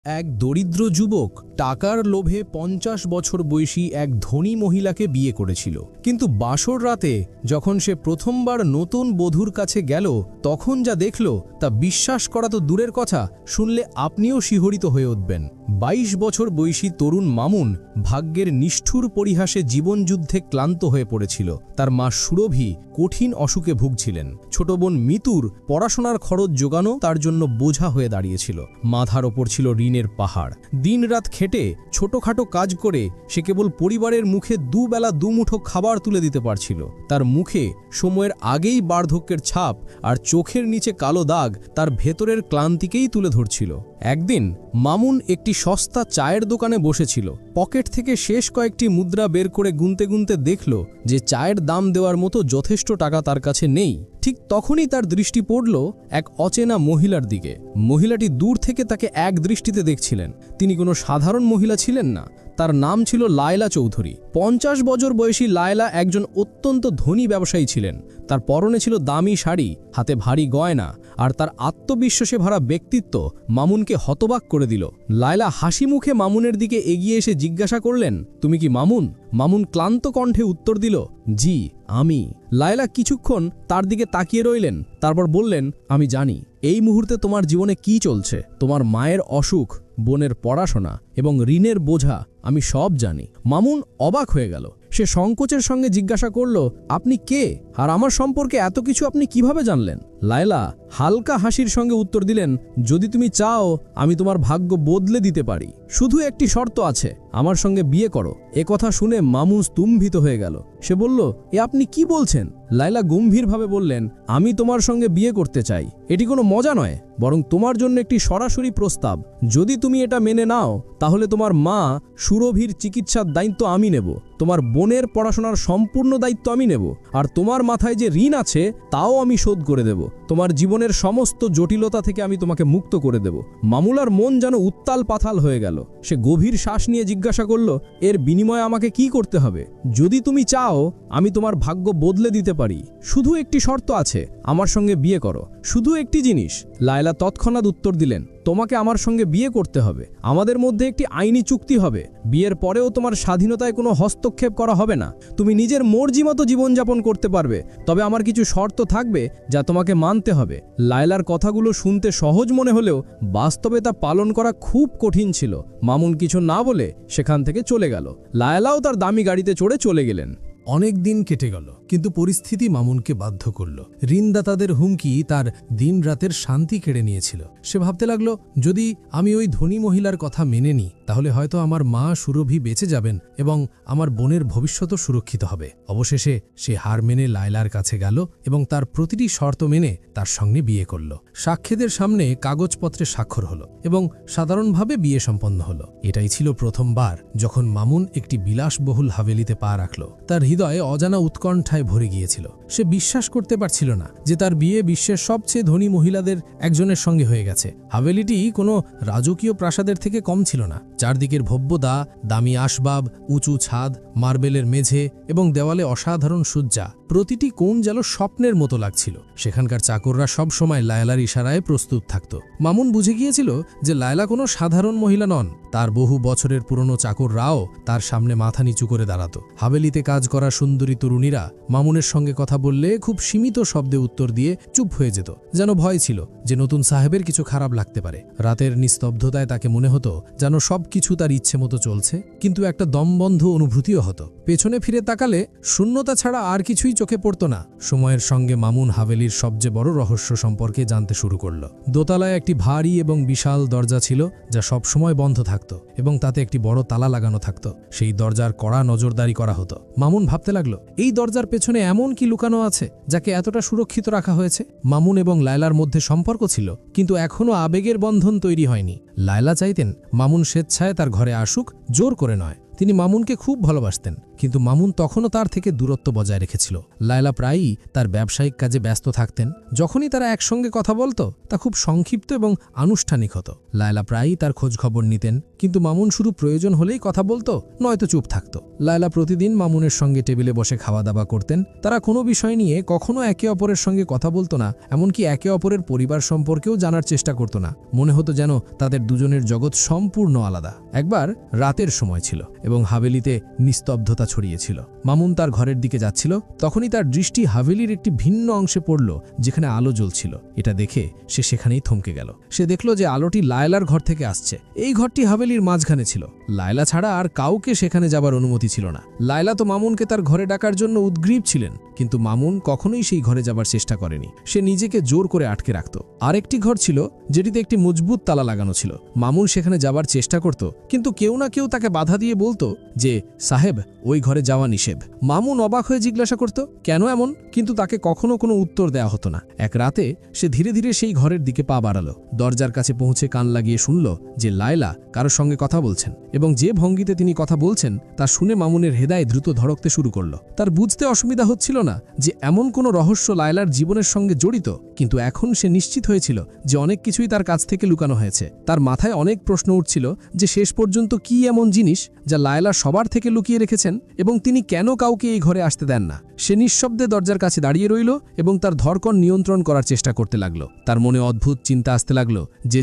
এক দরিদ্র যুবক টাকার লোভে ৫০ বছর বয়সী এক ধনী মহিলাকে বিয়ে করেছিল। কিন্তু বাসর রাতে যখন সে প্রথমবার নতুন বধূর কাছে গেল, তখন যা দেখল তা বিশ্বাস করা তো দূরের কথা, শুনলে আপনিও শিহরিত হয়ে উঠবেন। ২২ বছর বয়সী তরুণ মামুন ভাগ্যের নিষ্ঠুর পরিহাসে জীবনযুদ্ধে ক্লান্ত হয়ে পড়েছিল। তার মা সুরভি কঠিন অসুখে ভুগছিলেন। ছোট বোন মিতুর পড়াশোনার খরচ জোগানো তার জন্য বোঝা হয়ে দাঁড়িয়েছিল। মাথার ওপর ছিল ঋণের পাহাড়। দিনরাত খেটে ছোটখাটো কাজ করে সে কেবল পরিবারের মুখে দুবেলা দুমুঠো খাবার তুলে দিতে পারছিল। তার মুখে সময়ের আগেই বার্ধক্যের ছাপ, আর চোখের নিচে কালো দাগ তার ভেতরের ক্লান্তিকেই তুলে ধরছিল। একদিন মামুন একটি সস্তা চায়ের দোকানে বসেছিল। পকেট থেকে শেষ কয়েকটি মুদ্রা বের করে গুনতে গুনতে দেখল যে চায়ের দাম দেওয়ার মতো যথেষ্ট টাকা তার কাছে নেই। ঠিক তখনই তার দৃষ্টি পড়ল এক অচেনা মহিলার দিকে। মহিলাটি দূর থেকে তাকে এক দৃষ্টিতে দেখছিলেন। তিনি কোনো সাধারণ মহিলা ছিলেন না, তার নাম ছিল লায়লা চৌধুরী। ৫০ বছর বয়সী লায়লা একজন অত্যন্ত ধনী ব্যবসায়ী ছিলেন। তার পরনে ছিল দামি শাড়ি, হাতে ভারী গয়না, আর তার আত্মবিশ্বাসে ভরা ব্যক্তিত্ব মামুনকে হতবাক করে দিল। লায়লা হাসি মুখে মামুনের দিকে এগিয়ে এসে জিজ্ঞাসা করলেন, তুমি কি মামুন? মামুন ক্লান্ত কণ্ঠে উত্তর দিল, জি আমি। লায়লা কিছুক্ষণ তার দিকে তাকিয়ে রইলেন, তারপর বললেন, আমি জানি এই মুহূর্তে তোমার জীবনে কি চলছে। তোমার মায়ের অসুখ, বোনের পড়াশোনা এবং ঋণের বোঝা আমি সব জানি। মামুন অবাক হয়ে গেল। সে সংকোচের সঙ্গে জিজ্ঞাসা করল, আপনি কে, আর আমার সম্পর্কে এত কিছু আপনি কিভাবে জানলেন? লায়লা হালকা হাসির সঙ্গে উত্তর দিলেন, যদি তুমি চাও আমি তোমার ভাগ্য বদলে দিতে পারি। শুধু একটি শর্ত আছে, আমার সঙ্গে বিয়ে করো। কথা শুনে মামুন স্তম্ভিত হয়ে গেল। সে বলল, এ আপনি কি বলছেন? লায়লা গম্ভীরভাবে বললেন, আমি তোমার সঙ্গে বিয়ে করতে চাই। এটি কোনো মজা নয়, বরং তোমার জন্য একটি সরাসরি প্রস্তাব। যদি তুমি এটা মেনে নাও, তাহলে তোমার মা সুরভির চিকিৎসার দায়িত্ব আমি নেব, তোমার বোনের পড়াশোনার সম্পূর্ণ দায়িত্ব আমি নেব, আর তোমার মাথায় যে ঋণ আছে তাও আমি শোধ করে দেব। তোমার জীবনের সমস্ত জটিলতা থেকে আমি তোমাকে মুক্ত করে দেব। মামুলার মন যেন উত্তাল পাতাল হয়ে গেল। সে গভীর শ্বাস নিয়ে জিজ্ঞাসা করল, এর বিনিময়ে আমাকে কি করতে হবে? যদি তুমি চাও আমি তোমার ভাগ্য বদলে দিতে পারি। শুধু একটি শর্ত আছে, আমার সঙ্গে বিয়ে করো। শুধু একটি জিনিস। লায়লা তৎক্ষণাৎ উত্তর দিলেন, তোমাকে আমার সঙ্গে বিয়ে করতে হবে। আমাদের মধ্যে একটি আইনি চুক্তি হবে। বিয়ের পরেও তোমার স্বাধীনতায় কোনো হস্তক্ষেপ করা হবে না। তুমি নিজের মর্জি মতো জীবনযাপন করতে পারবে। তবে আমার কিছু শর্ত থাকবে যা তোমাকে মানতে হবে। লায়লার কথাগুলো শুনতে সহজ মনে হলেও বাস্তবে তা পালন করা খুব কঠিন ছিল। মামুন কিছু না বলে সেখান থেকে চলে গেল। লায়লাও তার দামি গাড়িতে চড়ে চলে গেলেন। অনেক দিন কেটে গেল, কিন্তু পরিস্থিতি মামুনকে বাধ্য করল। ঋণদাতাদের হুমকি তার দিন রাতের শান্তি কেড়ে নিয়েছিল। সে ভাবতে লাগলো, যদি আমি ওই ধনী মহিলার কথা মেনে নিই, তাহলে হয়তো আমার মা সুরভি বেঁচে যাবেন এবং আমার বোনের ভবিষ্যৎও সুরক্ষিত হবে। অবশেষে সে হার মেনে লায়লার কাছে গেল এবং তার প্রতিটি শর্ত মেনে তার সঙ্গে বিয়ে করল। সাক্ষীদের সামনে কাগজপত্রে স্বাক্ষর হলো এবং সাধারণভাবে বিয়ে সম্পন্ন হলো। এটাই ছিল প্রথমবার যখন মামুন একটি বিলাসবহুল হাভেলিতে পা রাখল। তার হৃদয়ে অজানা উৎকণ্ঠায় ভরে গিয়েছিল। সে বিশ্বাস করতে পারছিল না যে তার বিয়ে বিশ্বের সবচেয়ে ধনী মহিলাদের একজনের সঙ্গে হয়ে গেছে। হাভেলিটি কোনো রাজকীয় প্রাসাদের থেকে কম ছিল না। চারদিকের ভব্যতা, দামি আসবাব, উঁচু ছাদ, মার্বেলের মেঝে এবং দেওয়ালে অসাধারণ সজ্জা, প্রতিটি কোণ যেন স্বপ্নের মতো লাগছিল। সেখানকার চাকররা সব সময় লায়লার ইশারায় প্রস্তুত থাকত। মামুন বুঝে গিয়েছিল যে লায়লা কোনো সাধারণ মহিলা নন। তার বহু বছরের পুরনো চাকররাও তার সামনে মাথা নিচু করে দাঁড়াত। হাভেলিতে কাজ করা সুন্দরী তরুণীরা মামুনের সঙ্গে কথা বললে খুব সীমিত শব্দে উত্তর দিয়ে চুপ হয়ে যেত, যেন ভয় ছিল যে নতুন সাহেবের কিছু খারাপ লাগতে পারে। রাতের নিস্তব্ধতায় তাকে মনে হতো যেন সবকিছু তার ইচ্ছে মতো চলছে, কিন্তু একটা দমবন্ধ অনুভূতিও হতো। পেছনে ফিরে তাকালে শূন্যতা ছাড়া আর কিছুই চোখে পড়ত না। সময়ের সঙ্গে মামুন হাভেলির সবচেয়ে বড় রহস্য সম্পর্কে জানতে শুরু করল। দোতলায় একটি ভারী এবং বিশাল দরজা ছিল, যা সবসময় বন্ধ থাকত এবং তাতে একটি বড় তালা লাগানো থাকত। সেই দরজার কড়া নজরদারি করা হতো। মামুন ভাবতে লাগলো, এই দরজার পেছনে এমন কি লুকানো আছে যাকে এতটা সুরক্ষিত রাখা হয়েছে? মামুন এবং লায়লার মধ্যে সম্পর্ক ছিল, কিন্তু এখনও আবেগের বন্ধন তৈরি হয়নি। লায়লা চাইতেন মামুন স্বেচ্ছায় তার ঘরে আসুক, জোর করে নয়। তিনি মামুনকে খুব ভালোবাসতেন, কিন্তু মামুন তখনও তার থেকে দূরত্ব বজায় রেখেছিল। লায়লা প্রায়ই তার ব্যবসায়িক কাজে ব্যস্ত থাকতেন। যখনই তারা একসঙ্গে কথা বলতো তা খুব সংক্ষিপ্ত এবং আনুষ্ঠানিক হতো। লায়লা প্রায়ই তার খোঁজখবর নিতেন, কিন্তু মামুন শুধু প্রয়োজন হলেই কথা বলতো, নয়তো চুপ থাকত। লায়লা প্রতিদিন মামুনের সঙ্গে টেবিলে বসে খাওয়া দাওয়া করতেন। তারা কোনো বিষয় নিয়ে কখনো একে অপরের সঙ্গে কথা বলতো না, এমনকি একে অপরের পরিবার সম্পর্কেও জানার চেষ্টা করতো না। মনে হতো যেন তাদের দুজনের জগৎ সম্পূর্ণ আলাদা। একবার রাতের সময় ছিল এবং হাভেলিতে নিস্তব্ধতা ছড়িয়েছিল। মামুন তার ঘরের দিকে যাচ্ছিল, তখনই তার দৃষ্টি হাভেলির একটি ভিন্ন অংশে পড়ল, যেখানে আলো জ্বলছিল। এটা দেখে সে সেখানেই থমকে গেল। সে দেখল যে আলোটি লায়লার ঘর থেকে আসছে। এই ঘরটি হাভেলির মাঝখানে ছিল। লায়লা ছাড়া আর কাউকে সেখানে যাবার অনুমতি ছিল না। লায়লা তো মামুনকে তার ঘরে ডাকার জন্য উদ্গ্রীব ছিলেন, কিন্তু মামুন কখনোই সেই ঘরে যাবার চেষ্টা করেনি। সে নিজেকে জোর করে আটকে রাখত। আরেকটি ঘর ছিল যেটিতে একটি মজবুত তালা লাগানো ছিল। মামুন সেখানে যাবার চেষ্টা করত, কিন্তু কেউ না কেউ তাকে বাধা দিয়ে বলতো যে সাহেব, ওই ঘরে যাওয়া নিষেধ। মামুন অবাক হয়ে জিজ্ঞাসা করত কেন এমন, কিন্তু তাকে কখনো কোনো উত্তর দেয়া হতো না। এক রাতে সে ধীরে ধীরে সেই ঘরের দিকে পা বাড়ালো। দরজার কাছে পৌঁছে কান লাগিয়ে শুনল যে লায়লা কারোর সঙ্গে কথা বলছেন, এবং যে ভঙ্গিতে তিনি কথা বলছেন তা শুনে মামুনের হৃদয় দ্রুত ধড়কতে শুরু করল। তার বুঝতে অসুবিধা হচ্ছিল না যে এমন কোনো রহস্য লায়লার জীবনের সঙ্গে জড়িত, কিন্তু এখন সে নিশ্চিত হয়েছিল যে অনেক কিছুই তার কাছ থেকে লুকানো হয়েছে। তার মাথায় অনেক প্রশ্ন উঠছিল যে শেষ পর্যন্ত কি এমন জিনিস যা লায়লা সবার থেকে লুকিয়ে রেখেছেন, এবং তিনি কেন কাউকে এই ঘরে আসতে দেন না। সে নিঃশব্দে দরজার কাছে দাঁড়িয়ে রইল এবং তার ধড়কন নিয়ন্ত্রণ করার চেষ্টা করতে লাগল। তার মনে অদ্ভুত চিন্তা আসতে লাগল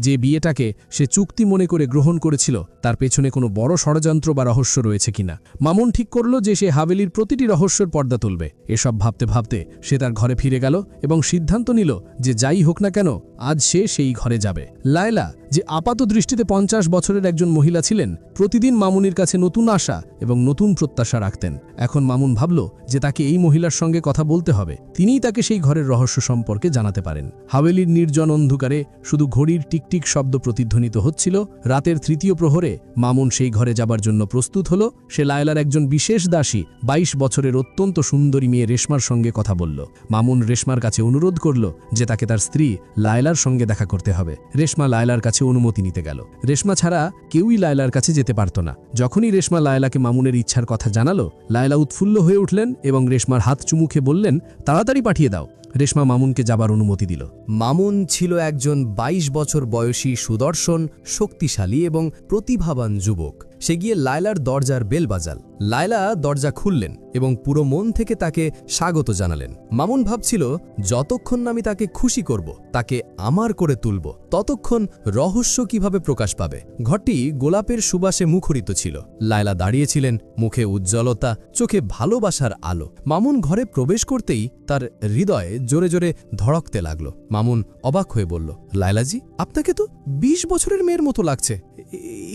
যে বিয়েটাকে সে চুক্তি মনে করে গ্রহণ করেছিল তার পেছনে কোনো বড় ষড়যন্ত্র বা রহস্য রয়েছে কিনা। মামুন ঠিক করল যে সে হাভেলির প্রতিটি রহস্যের পর্দা তুলবে। এসব ভাবতে ভাবতে সে তার ঘরে ফিরে গেল এবং সিদ্ধান্ত নিল যে যাই হোক না কেন আজ সে সেই ঘরে যাবে। লায়লা, যে আপাত দৃষ্টিতে 50 বছরের একজন মহিলা ছিলেন, প্রতিদিন মামুনের কাছে নতুন আশা এবং নতুন প্রত্যাশা রাখতেন। এখন মামুন ভাবল যে তাকে এই মহিলার সঙ্গে কথা বলতে হবে। তিনিই তাকে সেই ঘরের রহস্য সম্পর্কে জানাতে পারেন। হাভেলির নির্জন অন্ধকারে শুধু ঘড়ির টিকটিক শব্দ প্রতিধ্বনিত হচ্ছিল। রাতের তৃতীয় প্রহরে মামুন সেই ঘরে যাবার জন্য প্রস্তুত হল। সে লায়লার একজন বিশেষ দাসী 22 বছরের অত্যন্ত সুন্দরী মেয়ে রেশমার সঙ্গে কথা বলল। মামুন রেশমার কাছে অনুরোধ করল যে তাকে তার স্ত্রী লায়লার সঙ্গে দেখা করতে হবে। রেশমা লায়লার কাছে অনুমতি নিতে গেল। রেশমা ছাড়া কেউই লায়লার কাছে যেতে পারত না। যখনই রেশমা লায়লাকে মামুনের ইচ্ছার কথা জানালো, লায়লা উৎফুল্ল হয়ে উঠলেন এবং রেশমার হাত চুমুখে বললেন, তাড়াতাড়ি পাঠিয়ে দাও। রেশমা মামুনকে যাবার অনুমতি দিল। মামুন ছিল একজন 22 বছর বয়সী, সুদর্শন, শক্তিশালী এবং প্রতিভাবান যুবক। সে গিয়ে লায়লার দরজার বেল বাজাল। লায়লা দরজা খুললেন এবং পুরো মন থেকে তাকে স্বাগত জানালেন। মামুন ভাবছিল, যতক্ষণ না আমি তাকে খুশি করব, তাকে আমার করে তুলব, ততক্ষণ রহস্য কিভাবে প্রকাশ পাবে। ঘরটি গোলাপের সুবাসে মুখরিত ছিল। লায়লা দাঁড়িয়েছিলেন, মুখে উজ্জ্বলতা, চোখে ভালোবাসার আলো। মামুন ঘরে প্রবেশ করতেই তার হৃদয়ে জোরে জোরে ধড়কতে লাগল। মামুন অবাক হয়ে বলল, লায়লাজি, আপনাকে তো 20 বছরের মেয়ের মতো লাগছে।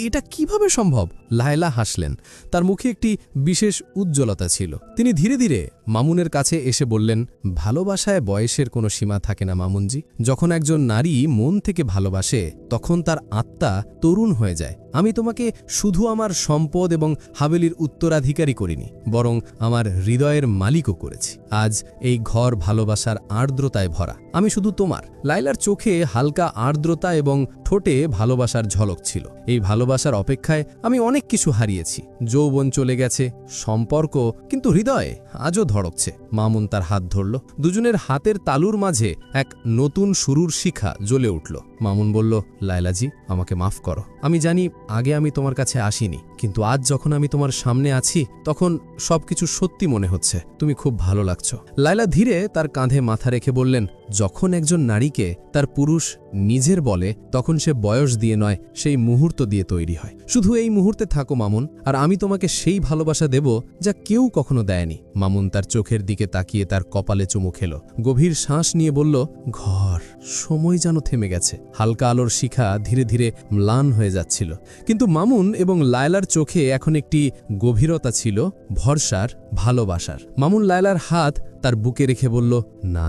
এটা কিভাবে সম্ভব? লায়লা হাসলেন। তার মুখে একটি বিশেষ উজ্জ্বলতা ছিল। তিনি ধীরে ধীরে মামুনের কাছে এসে বললেন, ভালোবাসায় বয়সের কোনো সীমা থাকে না মামুনজি। যখন একজন নারী মন থেকে ভালোবাসে, তখন তার আত্মা তরুণ হয়ে যায়। আমি তোমাকে শুধু আমার সম্পদ এবং হাভেলির উত্তরাধিকারী করিনি, বরং আমার হৃদয়ের মালিকও করেছি। আজ এই ঘর ভালোবাসার আর্দ্রতায় ভরা। আমি শুধু তোমার। লায়লার চোখে হালকা আর্দ্রতা এবং ঠোঁটে ভালোবাসার ঝলক ছিল। এই ভালোবাসার অপেক্ষায় আমি অনেক কিছু হারিয়েছি। যৌবন চলে গেছে, সম্পর্ক, কিন্তু হৃদয়ে আজও ধড়কছে। মামুন তার হাত ধরল। দুজনের হাতের তালুর মাঝে এক নতুন শুরুর শিখা জ্বলে উঠল। মামুন বলল, লায়লাজি, আমাকে মাফ করো। আমি জানি আগে আমি তোমার কাছে আসিনি, কিন্তু আজ যখন আমি তোমার সামনে আছি, তখন সবকিছু সত্যি মনে হচ্ছে। তুমি খুব ভালো লাগছো। লায়লা ধীরে তার কাঁধে মাথা রেখে বললেন, যখন একজন নারীকে তার পুরুষ নিজের বলে, তখন সে বয়স দিয়ে নয়, সেই মুহূর্ত দিয়ে তৈরি হয়। শুধু এই মুহূর্তে থাকো মামুন, আর আমি তোমাকে সেই ভালোবাসা দেব যা কেউ কখনো দেয়নি। মামুন তার চোখের দিকে তাকিয়ে তার কপালে চুমু খেল। গভীর শ্বাস নিয়ে বলল, ঘর। সময় যেন থেমে গেছে। হালকা আলোর শিখা ধীরে ধীরে ম্লান হয়ে যাচ্ছিল, কিন্তু মামুন এবং লায়লার চোখে এখন একটি গভীরতা ছিল, ভরসার, ভালোবাসার। মামুন লায়লার হাত তার বুকে রেখে বলল, না,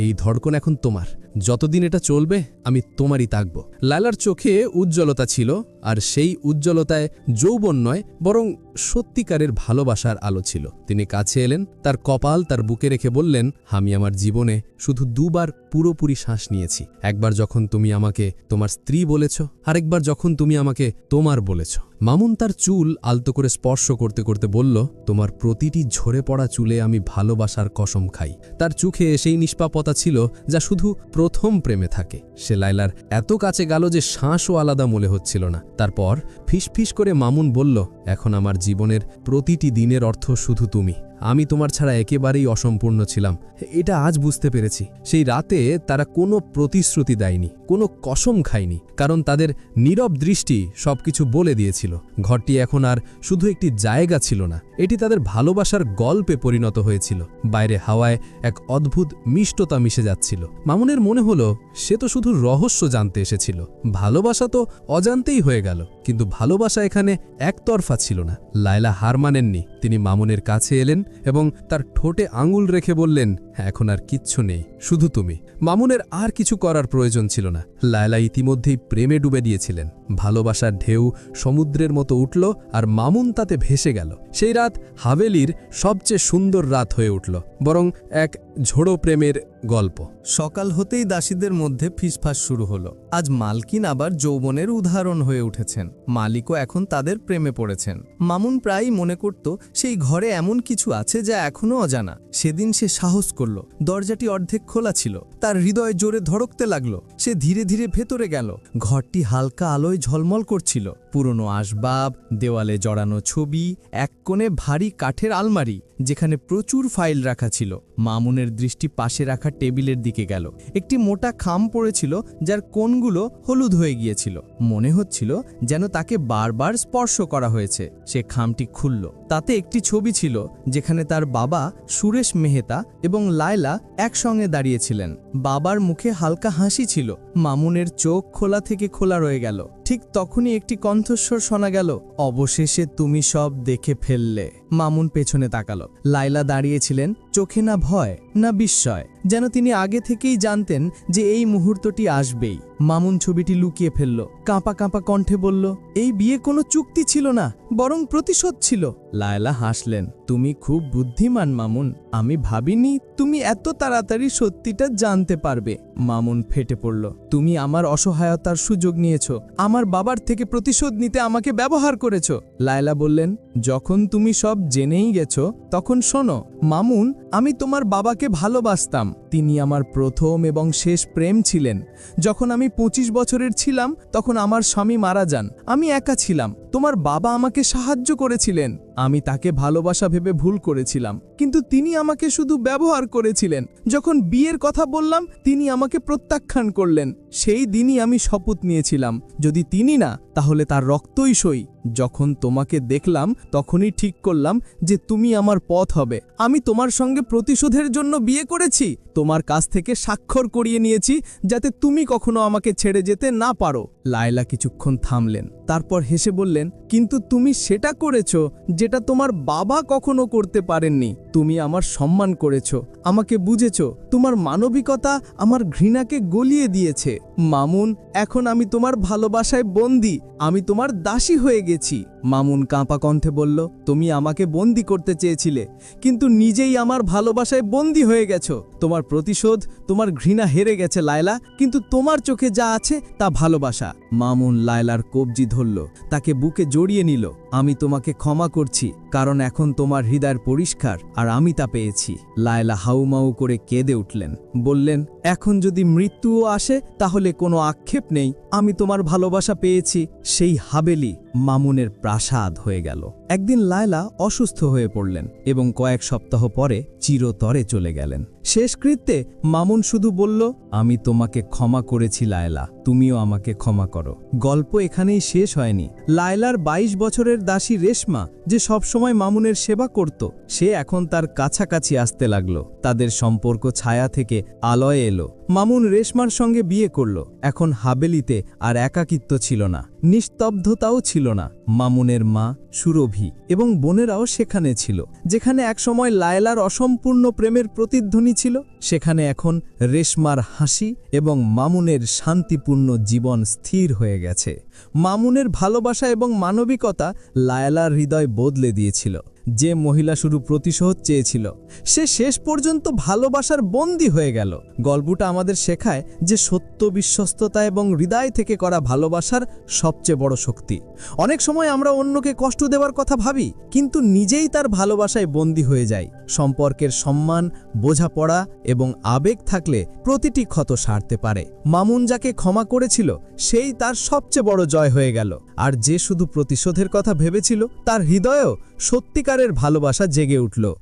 এই ধড়কন এখন তোমার। যতদিন এটা চলবে, আমি তোমারই থাকব। লায়লার চোখে উজ্জ্বলতা ছিল, আর সেই উজ্জ্বলতায় যৌবন নয়, বরং সত্যিকারের ভালোবাসার আলো ছিল। তিনি কাছে এলেন, তার কপাল তার বুকে রেখে বললেন, আমি আমার জীবনে শুধু দুবার পুরোপুরি শ্বাস নিয়েছি। একবার যখন তুমি আমাকে তোমার স্ত্রী বলেছ, আরেকবার যখন তুমি আমাকে তোমার বলেছ। মামুন তার চুল আলতো করে স্পর্শ করতে করতে বলল, তোমার প্রতিটি ঝরে পড়া চুলে আমি ভালোবাসার কসম খাই। তার চোখে সেই নিষ্পাপতা ছিল যা শুধু প্রথম প্রেমে থাকে। সে লায়লার এত কাছে গেল যে শ্বাসও আলাদা মনে হচ্ছিল না। তারপর ফিসফিস করে মামুন বলল, এখন আমার জীবনের প্রতিটি দিনের অর্থ শুধু তুমি। আমি তোমার ছাড়া একেবারেই অসম্পূর্ণ ছিলাম, এটা আজ বুঝতে পেরেছি। সেই রাতে তারা কোনো প্রতিশ্রুতি দেয়নি, কোনো কসম খায়নি, কারণ তাদের নীরব দৃষ্টি সবকিছু বলে দিয়েছিল। ঘরটি এখন আর শুধু একটি জায়গা ছিল না, এটি তাদের ভালোবাসার গল্পে পরিণত হয়েছিল। বাইরে হাওয়ায় এক অদ্ভুত মিষ্টতা মিশে যাচ্ছিল। মামুনের মনে হলো সে তো শুধু রহস্য জানতে এসেছিল, ভালোবাসা তো অজান্তেই হয়ে গেল। কিন্তু ভালোবাসা এখানে একতরফা ছিল না। লায়লা হার মানেননি, তিনি মামুনের কাছে এলেন এবং তার ঠোঁটে আঙুল রেখে বললেন, এখন আর কিচ্ছু নেই, শুধু তুমি। মামুনের আর কিছু করার প্রয়োজন ছিল না। লায়লা ইতিমধ্যেই প্রেমে ডুবে দিয়েছিলেন। ভালোবাসার ঢেউ সমুদ্রের মতো উঠল আর মামুন তাতে ভেসে গেল। সেই রাত হাভেলির সবচেয়ে সুন্দর রাত হয়ে উঠল, বরং এক ঝোড়ো প্রেমের গল্প। সকাল হতেই দাসীদের মধ্যে ফিসফাস শুরু হলো। আজ মালকিন আবার যৌবনের উদাহরণ হয়ে উঠেছেন। মালিকও এখন তাদের প্রেমে পড়েছেন। মামুন প্রায়ই মনে করত সেই ঘরে এমন কিছু আছে যা এখনও অজানা। সেদিন সে সাহস করল। দরজাটি অর্ধেক খোলা ছিল। তার হৃদয় জোরে ধড়কতে লাগলো। সে ধীরে ধীরে ভেতরে গেল। ঘরটি হালকা আলোয় ঝলমল করছিল। পুরনো আসবাব, দেওয়ালে জড়ানো ছবি, এক কোণে ভারী কাঠের আলমারি যেখানে প্রচুর ফাইল রাখা ছিল। মামুনের দৃষ্টি পাশে রাখা টেবিলের দিকে গেল। একটি মোটা খাম পড়েছিল যার কোণগুলো হলুদ হয়ে গিয়েছিল। মনে হচ্ছিল যেন তাকে বারবার স্পর্শ করা হয়েছে। সে খামটি খুলল। তাতে একটি ছবি ছিল যেখানে তার বাবা সুরেশ মেহতা এবং লায়লা একসঙ্গে দাঁড়িয়েছিলেন। বাবার মুখে হালকা হাসি ছিল। মামুনের চোখ খোলা থেকে খোলা রয়ে গেল। ঠিক তখনই একটি কণ্ঠস্বর শোনা গেল, অবশেষে তুমি সব দেখে ফেললে। মামুন পেছনে তাকালো। লায়লা দাঁড়িয়েছিলেন, চোখে না ভয় না বিস্ময়, যেন তিনি আগে থেকেই জানতেন যে এই মুহূর্তটি আসবেই। মামুন ছবিটি লুকিয়ে ফেলল। কাঁপা কাঁপা কণ্ঠে বলল, এই বিয়ে কোনো চুক্তি ছিল না, বরং প্রতিশোধ ছিল। লায়লা হাসলেন, তুমি খুব বুদ্ধিমান মামুন। আমি ভাবিনি তুমি এত তাড়াতাড়ি সত্যিটা জানতে পারবে। মামুন ফেটে পড়ল, তুমি আমার অসহায়তার সুযোগ নিয়েছ। আমার বাবার থেকে প্রতিশোধ নিতে আমাকে ব্যবহার করেছ। লায়লা বললেন, যখন তুমি সব জেনেই গেছ তখন শোনো মামুন, আমি তোমার বাবাকে ভালোবাসতাম। তিনি আমার প্রথম এবং শেষ প্রেম ছিলেন। যখন আমি 25 বছরের ছিলাম তখন আমার স্বামী মারা যান। আমি একা ছিলাম। তোমার বাবা আমাকে সাহায্য করেছিলেন। আমি তাকে ভালোবাসা ভেবে ভুল করেছিলাম, কিন্তু তিনি আমাকে শুধু ব্যবহার করেছিলেন। যখন বিয়ের কথা বললাম তিনি আমাকে প্রত্যাখ্যান করলেন। সেই দিনই আমি শপথ নিয়েছিলাম, যদি তিনি না তাহলে তার রক্তই সই। যখন তোমাকে দেখলাম তখনই ঠিক করলাম যে তুমি আমার পথ হবে। আমি তোমার সঙ্গে প্রতিশোধের জন্য বিয়ে করেছি। তোমার কাছ থেকে স্বাক্ষর করিয়ে নিয়েছি যাতে তুমি কখনো আমাকে ছেড়ে যেতে না পারো। লায়লা কিছুক্ষণ থামলেন, তারপর হেসে বললেন, কিন্তু তুমি সেটা করেছো যেটা তোমার বাবা কখনো করতে পারেননি। তুমি আমার সম্মান করেছো, আমাকে বুঝেছো। তোমার মানবিকতা আমার ঘৃণাকে গলিয়ে দিয়েছে। মামুন, এখন আমি তোমার ভালোবাসায় বন্দী। আমি তোমার দাসী হয়ে গেছি। মামুন কাঁপা কণ্ঠে বলল, তুমি আমাকে বন্দী করতে চেয়েছিলে, কিন্তু নিজেই আমার ভালোবাসায় বন্দী হয়ে গেছো। তোমার প্রতিশোধ, তোমার ঘৃণা হেরে গেছে লায়লা, কিন্তু তোমার চোখে যা আছে তা ভালোবাসা। মামুন লায়লার কবজি ধরল, তাকে বুকে জড়িয়ে নিল। আমি তোমাকে ক্ষমা করছি, কারণ এখন তোমার হৃদয় পরিষ্কার আর আমি তা পেয়েছি। লায়লা হাউমাউ করে কেঁদে উঠলেন, বললেন, এখন যদি মৃত্যুও আসে তাহলে কোনো আক্ষেপ নেই। আমি তোমার ভালোবাসা পেয়েছি। সেই হাভেলি মামুনের প্রাসাদ হয়ে গেল। একদিন লায়লা অসুস্থ হয়ে পড়লেন এবং কয়েক সপ্তাহ পরে চিরতরে চলে গেলেন। শেষকৃত্যে মামুন শুধু বলল, আমি তোমাকে ক্ষমা করেছি লায়লা, তুমিও আমাকে ক্ষমা করো। গল্প এখানেই শেষ হয়নি। লায়লার 22 বছরের দাসী রেশমা, যে সবসময় মামুনের সেবা করত, সে এখন তার কাছাকাছি আসতে লাগলো। তাদের সম্পর্ক ছায়া থেকে আলোয় এলো। মামুন রেশমার সঙ্গে বিয়ে করল। এখন হাভেলিতে আর একাকিত্ব ছিল না, নিস্তব্ধতাও ছিল না। মামুনের মা সুরভি এবং বোনেরাও সেখানে ছিল। যেখানে একসময় লায়লার অসম্পূর্ণ প্রেমের প্রতিধ্বনি ছিল, সেখানে এখন রেশমার হাসি এবং মামুনের শান্তিপূর্ণ জীবন স্থির হয়ে গেছে। মামুনের ভালোবাসা এবং মানবিকতা লায়লার হৃদয় বদলে দিয়েছিল। যে মহিলা শুধু প্রতিশোধ চেয়েছিল সে শেষ পর্যন্ত ভালোবাসার বন্দী হয়ে গেল। গল্পটা আমাদের শেখায় যে সত্য, বিশ্বস্ততা এবং হৃদয় থেকে করা ভালোবাসার সবচেয়ে বড় শক্তি। অনেক সময় আমরা অন্যকে কষ্ট দেওয়ার কথা ভাবি, কিন্তু নিজেই তার ভালোবাসায় বন্দী হয়ে যাই। সম্পর্কের সম্মান, বোঝাপড়া এবং আবেগ থাকলে প্রতিটি ক্ষত সারতে পারে। মামুন যাকে ক্ষমা করেছিল সেই তার সবচেয়ে বড় জয় হয়ে গেল, আর যে শুধু প্রতিশোধের কথা ভেবেছিল তার হৃদয়েও সত্যিকারের ভালোবাসা জেগে উঠল।